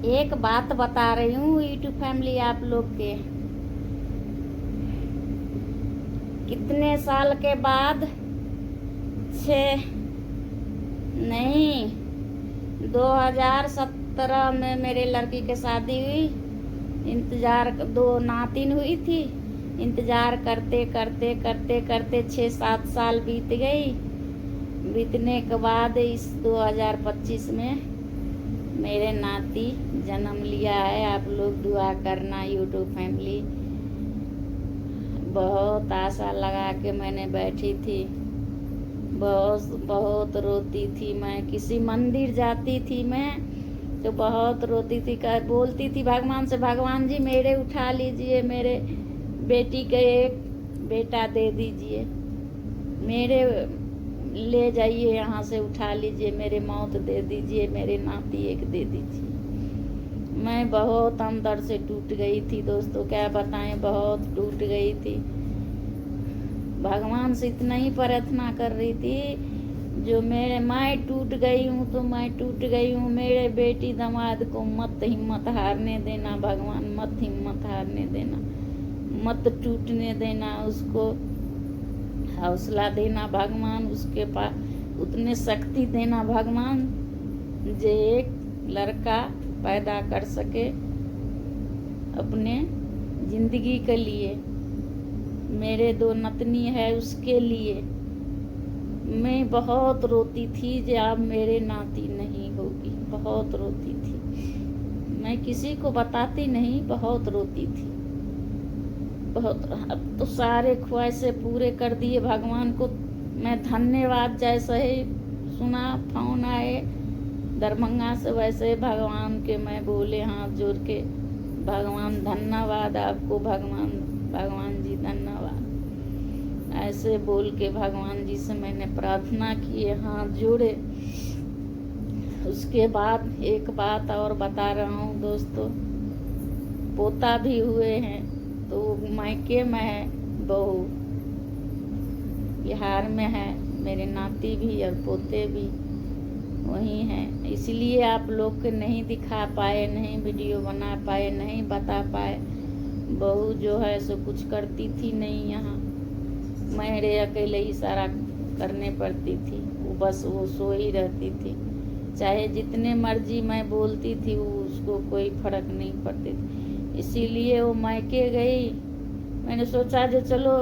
एक बात बता रही हूँ यूट्यूब फैमिली आप लोग के, कितने साल के बाद, 6 नहीं 2017 में मेरे लड़की की शादी हुई। इंतज़ार 2 नातिन हुई थी। इंतज़ार करते करते करते करते 6-7 साल बीत गई। बीतने के बाद इस 2025 में मेरे नाती जन्म लिया है। आप लोग दुआ करना यूट्यूब फैमिली। बहुत आशा लगा के मैंने बैठी थी, बहुत बहुत रोती थी मैं। किसी मंदिर जाती थी मैं तो बहुत रोती थी, बोलती थी भगवान से, भगवान जी मेरे उठा लीजिए, मेरे बेटी के एक बेटा दे दीजिए, मेरे ले जाइए यहाँ से, उठा लीजिए, मेरे मौत दे दीजिए, मेरे नाती एक दे दीजिए। मैं बहुत अंदर से टूट गई थी दोस्तों, क्या बताएं, बहुत टूट गई थी। भगवान से इतना ही प्रार्थना कर रही थी, जो मैं टूट गई हूँ तो मैं टूट गई हूँ, मेरे बेटी दामाद को मत हिम्मत हारने देना भगवान, मत हिम्मत हारने देना, मत टूटने देना, उसको हौसला देना भगवान, उसके पास उतने शक्ति देना भगवान, जो एक लड़का पैदा कर सके अपने जिंदगी के लिए। मेरे 2 नतनी है उसके लिए। मैं बहुत रोती थी जो अब मेरे नाती नहीं होगी, बहुत रोती थी। मैं किसी को बताती नहीं, बहुत रोती थी, बहुत। अब तो सारे ख्वाहिशें पूरे कर दिए भगवान को मैं धन्यवाद। जैसे ही सुना फोन आए दरभंगा से, वैसे भगवान के मैं बोले हाथ जोड़ के, भगवान धन्यवाद आपको, भगवान भगवान जी धन्यवाद, ऐसे बोल के भगवान जी से मैंने प्रार्थना की, हाथ जोड़े। उसके बाद एक बात और बता रहा हूँ दोस्तों, पोता भी हुए हैं, तो मायके में है, बहू बिहार में है, मेरे नाती भी और पोते भी वही हैं। इसलिए आप लोग के नहीं दिखा पाए, नहीं वीडियो बना पाए, नहीं बता पाए। बहू जो है सो कुछ करती थी नहीं यहाँ, मेरे अकेले ही सारा करने पड़ती थी। वो बस वो सो ही रहती थी, चाहे जितने मर्जी मैं बोलती थी वो उसको कोई फर्क नहीं पड़ती थी। इसीलिए वो मायके गई। मैंने सोचा जो चलो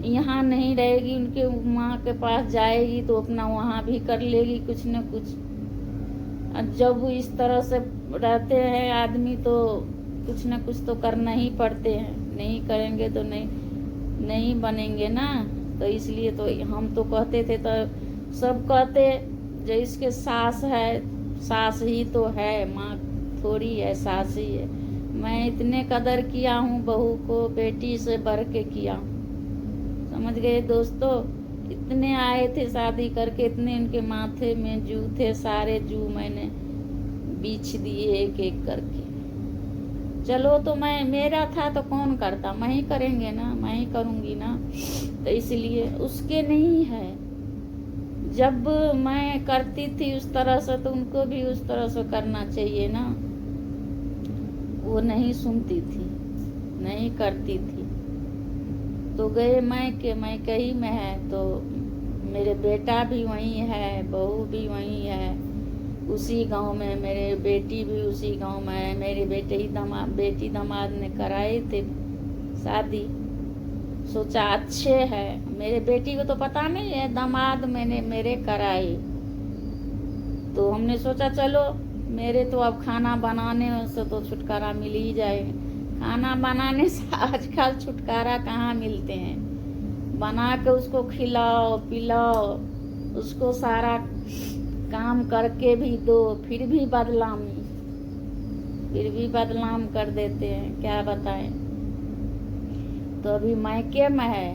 यहाँ नहीं रहेगी, उनके माँ के पास जाएगी तो अपना वहाँ भी कर लेगी कुछ न कुछ। जब वो इस तरह से रहते हैं आदमी तो कुछ न कुछ तो करना ही पड़ते हैं, नहीं करेंगे तो नहीं बनेंगे ना। तो इसलिए तो हम तो कहते थे, तो सब कहते जो इसके सास है, सास ही तो है, माँ थोड़ी है, सास ही है। मैं इतने कदर किया हूँ बहू को, बेटी से बढ़ के किया हूँ, समझ गए दोस्तों। इतने आए थे शादी करके, इतने इनके माथे में जू थे, सारे जू मैंने बीछ दिए एक एक करके। चलो तो मैं, मेरा था तो कौन करता, मैं ही करेंगे ना, मैं ही करूँगी ना। तो इसलिए उसके नहीं है। जब मैं करती थी उस तरह से तो उनको भी उस तरह से करना चाहिए ना। वो नहीं सुनती थी, नहीं करती थी, तो गए मैं ही में है। तो मेरे बेटा भी वहीं है, बहू भी वहीं है, उसी गांव में, मेरे बेटी भी उसी गांव में है। मेरे बेटी दामाद ने कराए थे शादी, सोचा अच्छे है। मेरे बेटी को तो पता नहीं है, दामाद मैंने मेरे कराए। तो हमने सोचा चलो, मेरे तो अब खाना बनाने से तो छुटकारा मिल ही जाएगा। खाना बनाने से आजकल छुटकारा कहाँ मिलते हैं। बना के उसको खिलाओ पिलाओ, उसको सारा काम करके भी दो, फिर भी बदनाम कर देते हैं, क्या बताएं। तो अभी मायके में है।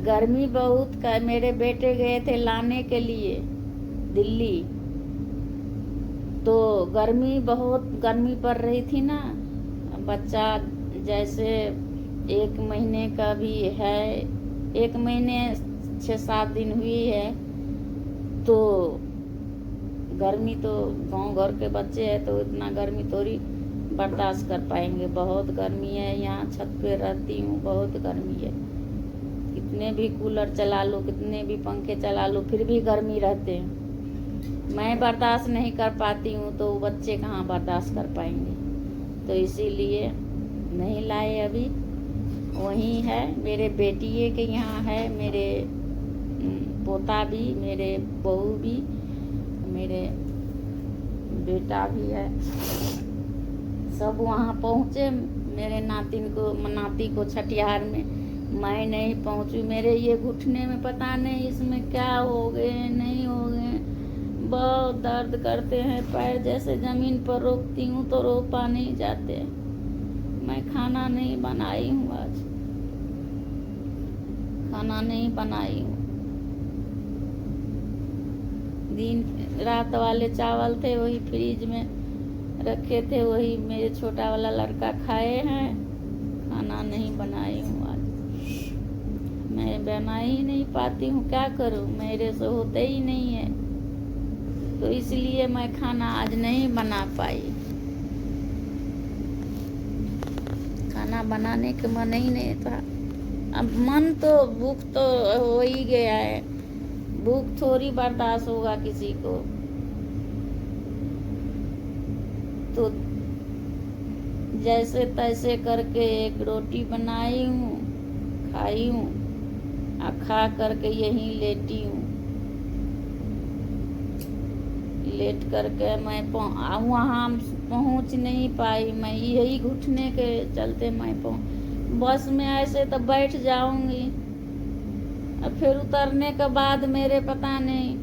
गर्मी बहुत का, मेरे बेटे गए थे लाने के लिए दिल्ली, तो बहुत गर्मी पड़ रही थी ना। बच्चा जैसे 1 महीने का भी है, 1 महीने 6-7 दिन हुई है, तो गर्मी तो गांव घर के बच्चे हैं तो इतना गर्मी थोड़ी बर्दाश्त कर पाएंगे। बहुत गर्मी है, यहाँ छत पे रहती हूँ, बहुत गर्मी है। कितने भी कूलर चला लो, कितने भी पंखे चला लो, फिर भी गर्मी रहते हैं। मैं बर्दाश्त नहीं कर पाती हूँ तो बच्चे कहाँ बर्दाश्त कर पाएंगे। तो इसीलिए नहीं लाए अभी। वहीं है, मेरे बेटिए के यहाँ है, मेरे पोता भी, मेरे बहू भी, मेरे बेटा भी है, सब वहाँ पहुँचे। मेरे नाती को छठियार में मैं नहीं पहुँची। मेरे ये घुटने में पता नहीं इसमें क्या हो गए, नहीं हो गए, बहुत दर्द करते हैं पैर। जैसे ज़मीन पर रोकती हूँ तो रोपा नहीं जाते। मैं खाना नहीं बनाई हूँ, आज खाना नहीं बनाई हूँ। दिन रात वाले चावल थे, वही फ्रिज में रखे थे, वही मेरे छोटा वाला लड़का खाए हैं। खाना नहीं बनाई हूँ आज। मैं बना ही नहीं पाती हूँ, क्या करूँ, मेरे से होते ही नहीं है। तो इसलिए मैं खाना आज नहीं बना पाई। खाना बनाने का मन ही नहीं था। अब मन तो, भूख तो हो ही गया है। भूख थोड़ी बर्दाश्त होगा किसी को। तो जैसे तैसे करके एक रोटी बनाई हूँ, खाई हूँ, खा करके यहीं लेटी हूँ। लेट करके मैं वहाँ पहुँच नहीं पाई। मैं यही घुटने के चलते मैं बस में ऐसे तो बैठ जाऊंगी, अब फिर उतरने के बाद मेरे पता नहीं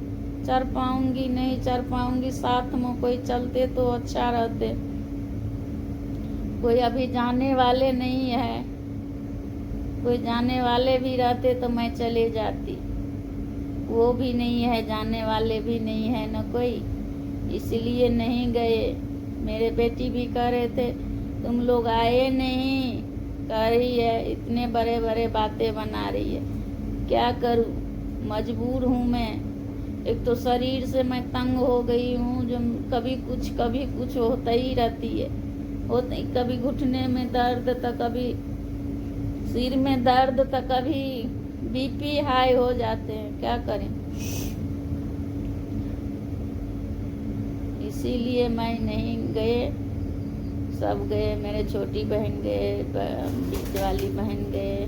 चढ़ पाऊंगी नहीं चढ़ पाऊंगी। साथ में कोई चलते तो अच्छा रहते। कोई अभी जाने वाले नहीं है, कोई जाने वाले भी रहते तो मैं चले जाती। वो भी नहीं है, जाने वाले भी नहीं है न कोई, इसलिए नहीं गए। मेरे बेटी भी कह रहे थे तुम लोग आए नहीं, कह रही है इतने बड़े बड़े बातें बना रही है। क्या करूं, मजबूर हूं मैं। एक तो शरीर से मैं तंग हो गई हूं, जो कभी कुछ होता ही रहती है। कभी घुटने में दर्द तो कभी सिर में दर्द तो कभी बीपी हाई हो जाते हैं, क्या करें। इसीलिए मैं नहीं गए, सब गए। मेरे छोटी बहन गए, बीच वाली बहन गए,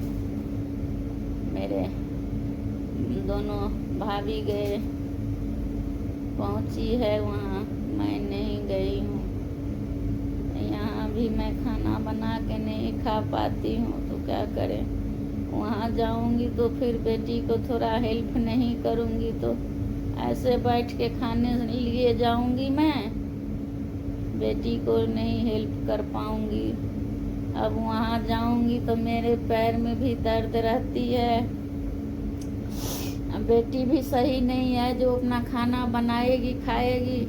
मेरे दोनों भाभी गए। पहुंची है वहाँ, मैं नहीं गई हूँ। यहाँ भी मैं खाना बना के नहीं खा पाती हूँ तो क्या करें। वहाँ जाऊँगी तो फिर बेटी को थोड़ा हेल्प नहीं करूँगी तो ऐसे बैठ के खाने लिए जाऊँगी, मैं बेटी को नहीं हेल्प कर पाऊँगी। अब वहाँ जाऊँगी तो मेरे पैर में भी दर्द रहती है। अब बेटी भी सही नहीं है जो अपना खाना बनाएगी खाएगी।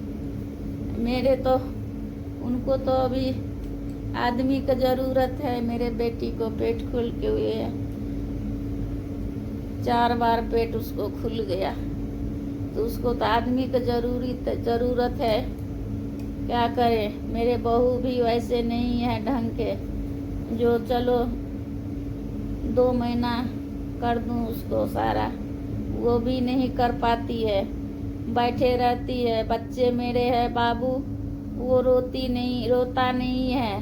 मेरे तो उनको तो अभी आदमी का ज़रूरत है। मेरे बेटी को पेट खुल के हुए है, 4 बार पेट उसको खुल गया, तो उसको तो आदमी का ज़रूरत है। क्या करें, मेरे बहू भी वैसे नहीं है ढंग के, जो चलो 2 महीना कर दूं उसको सारा, वो भी नहीं कर पाती है, बैठे रहती है। बच्चे मेरे हैं बाबू, वो रोता नहीं है,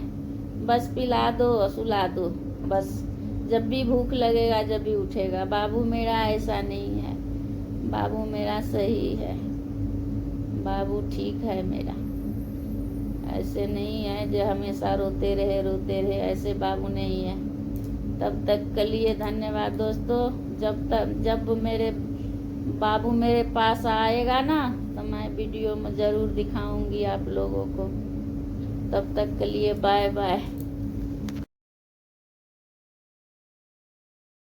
बस पिला दो सुला दो, बस जब भी भूख लगेगा जब भी उठेगा। बाबू मेरा ऐसा नहीं है, बाबू मेरा सही है, बाबू ठीक है मेरा। ऐसे नहीं है जो हमेशा रोते रहे, ऐसे बाबू नहीं है। तब तक के लिए धन्यवाद दोस्तों। जब मेरे बाबू मेरे पास आएगा ना तो मैं वीडियो में ज़रूर दिखाऊंगी आप लोगों को। तब तक के लिए बाय बाय।